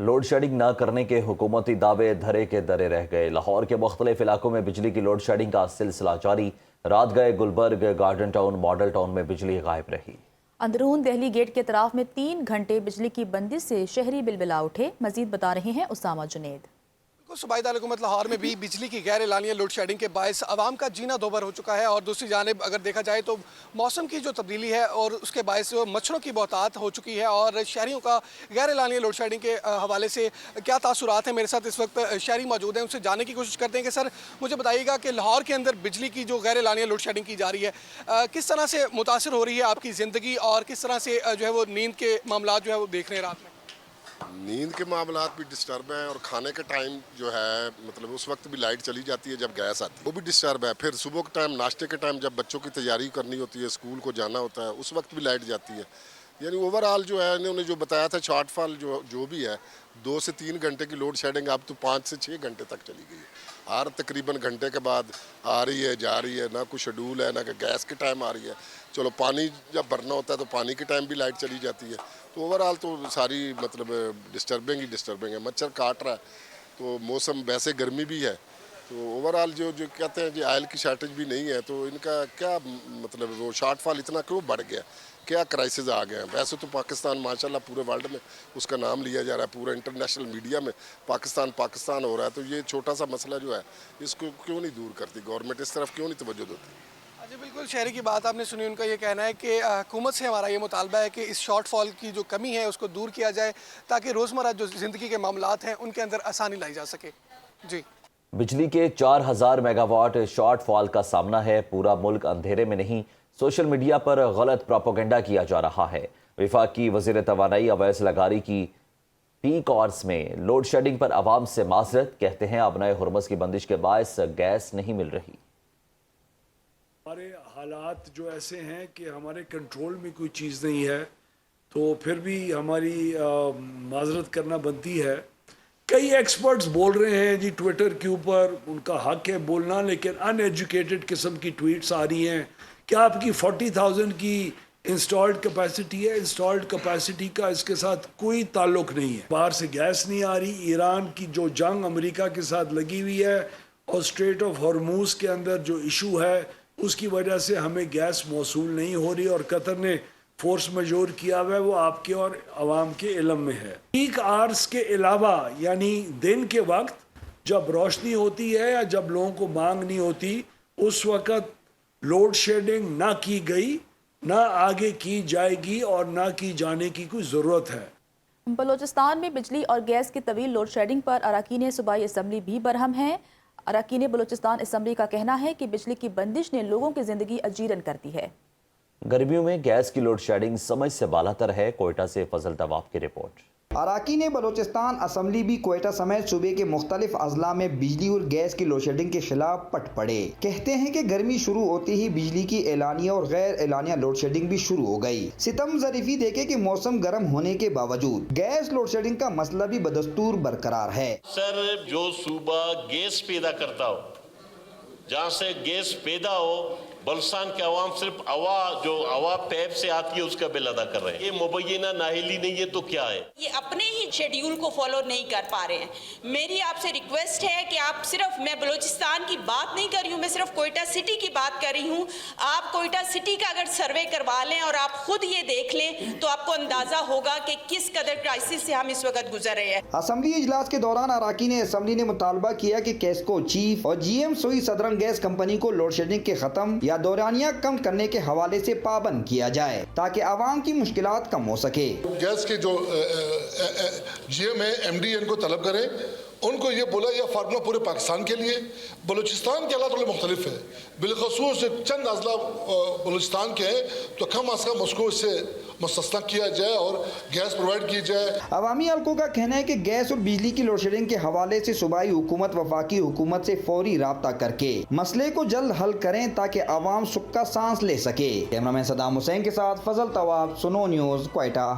Load shedding न करने के हुकूमती दावे धरे के धरे रह गए। लाहौर के मुख्तलिफ इलाकों में बिजली की लोड शेडिंग का सिलसिला जारी। रात गए Gulberg, Garden Town, Model Town में बिजली गायब रही। अंदरून दहली गेट के तरफ में 3 घंटे बिजली की बंदिश से शहरी बिलबिला उठे। मजीद बता रहे हैं उसामा जुनेद। सूबाई दार हुकूमत लाहौर में भी बिजली की गैर एलानिया लोड शेडिंग के बायस आवाम का जीना दोबर हो चुका है। और दूसरी जानिब अगर देखा जाए तो मौसम की जो तब्दीली है और उसके बायस मच्छरों की बहुतात हो चुकी है। और शहरियों का गैर एलानिया लोड शेडिंग के हवाले से क्या तासुरात हैं, मेरे साथ इस वक्त शहरी मौजूद हैं, उनसे जानने की कोशिश करते हैं कि सर मुझे बताइएगा कि लाहौर के अंदर बिजली की जो गैर एलानिया लोड शेडिंग की जा रही है, किस तरह से मुतासर हो रही है आपकी ज़िंदगी और किस तरह से जो है वो नींद के मामला जो है वो देख रहे हैं रात में? नींद के मामलात भी डिस्टर्ब हैं और खाने के टाइम जो है मतलब उस वक्त भी लाइट चली जाती है जब गैस आती है, वो भी डिस्टर्ब है। फिर सुबह के टाइम नाश्ते के टाइम जब बच्चों की तैयारी करनी होती है, स्कूल को जाना होता है, उस वक्त भी लाइट जाती है। यानी ओवरऑल जो है इन्होंने जो बताया था शॉर्टफॉल जो भी है 2 से 3 घंटे की लोड शेडिंग अब तो 5 से 6 घंटे तक चली गई है। हर तकरीबन घंटे के बाद आ रही है, जा रही है, ना कोई शेड्यूल है ना कि गैस के टाइम आ रही है। चलो पानी जब भरना होता है तो पानी के टाइम भी लाइट चली जाती है। तो ओवरऑल तो सारी मतलब डिस्टर्बिंग है। मच्छर काट रहा है तो मौसम वैसे गर्मी भी है। तो ओवरऑल जो कहते हैं कि ऑयल की शॉर्टेज भी नहीं है, तो इनका क्या मतलब वो शॉर्टफॉल इतना क्यों बढ़ गया, क्या क्राइसिस आ गए हैं? वैसे तो पाकिस्तान माशाल्लाह पूरे वर्ल्ड में उसका नाम लिया जा रहा है, पूरा इंटरनेशनल मीडिया में पाकिस्तान हो रहा है। तो ये छोटा सा मसला जो है इसको क्यों नहीं दूर करती गवर्नमेंट, इस तरफ क्यों नहीं तवज्जो देती? जी बिल्कुल, शहरी की बात आपने सुनी। उनका ये कहना है कि हुकूमत से हमारा ये मुतालबा है कि इस शॉर्टफॉल की जो कमी है उसको दूर किया जाए ताकि रोज़मर्रा जो ज़िंदगी के मामलात हैं उनके अंदर आसानी लाई जा सके। जी, बिजली के 4000 मेगावाट शॉर्टफॉल का सामना है। पूरा मुल्क अंधेरे में नहीं, सोशल मीडिया पर गलत प्रोपेगेंडा किया जा रहा है। वफाकी वज़ीर तवानाई अवैस लगारी की पीक आवर्स में लोड शेडिंग पर आवाम से माजरत। कहते हैं अबनाए हुर्मस की बंदिश के बायस गैस नहीं मिल रही। हमारे हालात जो ऐसे हैं कि हमारे कंट्रोल में कोई चीज़ नहीं है, तो फिर भी हमारी माजरत करना बनती है। कई एक्सपर्ट्स बोल रहे हैं जी ट्विटर के ऊपर, उनका हक है बोलना, लेकिन अनएजुकेटेड किस्म की ट्वीट्स आ रही हैं। क्या आपकी 40,000 की इंस्टॉल्ड कैपेसिटी है? इंस्टॉल्ड कैपेसिटी का इसके साथ कोई ताल्लुक नहीं है। बाहर से गैस नहीं आ रही। ईरान की जो जंग अमेरिका के साथ लगी हुई है और स्ट्रेट ऑफ हॉर्मूज के अंदर जो इशू है उसकी वजह से हमें गैस मौसूल नहीं हो रही और कतर ने फोर्स मेजोर किया हुआ है, वो आपके और आवाम के इल्म में है। पीक आवर्स के अलावा यानी दिन के वक्त जब रोशनी होती है या जब लोगों को मांग नहीं होती, उस वक्त लोड शेडिंग ना की गई, ना आगे की जाएगी और ना की जाने की कोई ज़रूरत है। बलोचिस्तान में बिजली और गैस की तवील लोड शेडिंग पर अरकान सूबाई असम्बली भी बरहम हैं। अरकान बलोचिस्तान असम्बली का कहना है कि बिजली की बंदिश ने लोगों की जिंदगी अजीरन कर दी है। गर्मियों में गैस की लोड शेडिंग समझ से बालातर है। कोयटा से फजल तवाब की रिपोर्ट। अरकान बलोचिस्तान असम्बली भी कोयटा समेत सूबे के मुख्तलिफ अजला में बिजली और गैस की लोड शेडिंग के खिलाफ पट पड़े। कहते हैं कि गर्मी शुरू होते ही बिजली की एलानिया और गैर एलानिया लोड शेडिंग भी शुरू हो गई। सितम ज़रीफी देखे कि मौसम गर्म होने के बावजूद गैस लोड शेडिंग का मसला भी बदस्तूर बरकरार है। सर जो सूबा गैस पैदा करता हो, जहाँ से गैस पैदा हो, बलुस्तान के अवाम सिर्फ हवा पैप से आती है उसका बिल अदा कर रहे हैं। ये मुबैना नाहिली नहीं है तो क्या है? ये अपने ही शेड्यूल को फॉलो नहीं कर पा रहे हैं। मेरी आपसे रिक्वेस्ट है कि आप सिर्फ, मैं बलूचिस्तान की बात नहीं कर रही हूँ, मैं सिर्फ कोयटा सिटी की बात कर रही हूँ। आप कोयटा सिटी का अगर सर्वे करवा लें और आप खुद ये देख लें तो आपको अंदाजा होगा कि किस कदर क्राइसिस से हम इस वक्त गुजर रहे हैं। असम्बली इजलास के दौरान अरकान असम्बली ने मुतालबा किया कि केस्को चीफ और GM सोई सदरन गैस कंपनी को लोड शेडिंग के खत्म या दौरानिया कम करने के हवाले से पाबंद किया जाए ताकि आवाम की मुश्किलात कम हो सके। गैस के जो GM है, MD इनको तलब करें। उनको ये बोला यह फार्मूला पूरे पाकिस्तान के लिए, बलूचिस्तान के हालात थोड़े मुख्तलिफ है, बिलखसूस चंद अजला बलूचिस्तान के हैं, तो कम अज कम उसको इससे मुस्तस्ना किया जाए और गैस प्रोवाइड की जाए। अवामी हल्कों का कहना है कि गैस और बिजली की लोड शेडिंग के हवाले से सूबाई हुकूमत वफाकी हुकूमत से फौरी राब्ता करके मसले को जल्द हल करें ताकि आवाम सुख का सांस ले सके। कैमरामैन सदाम हुसैन के साथ फजल तवाब, सुनो न्यूज़, कोयटा।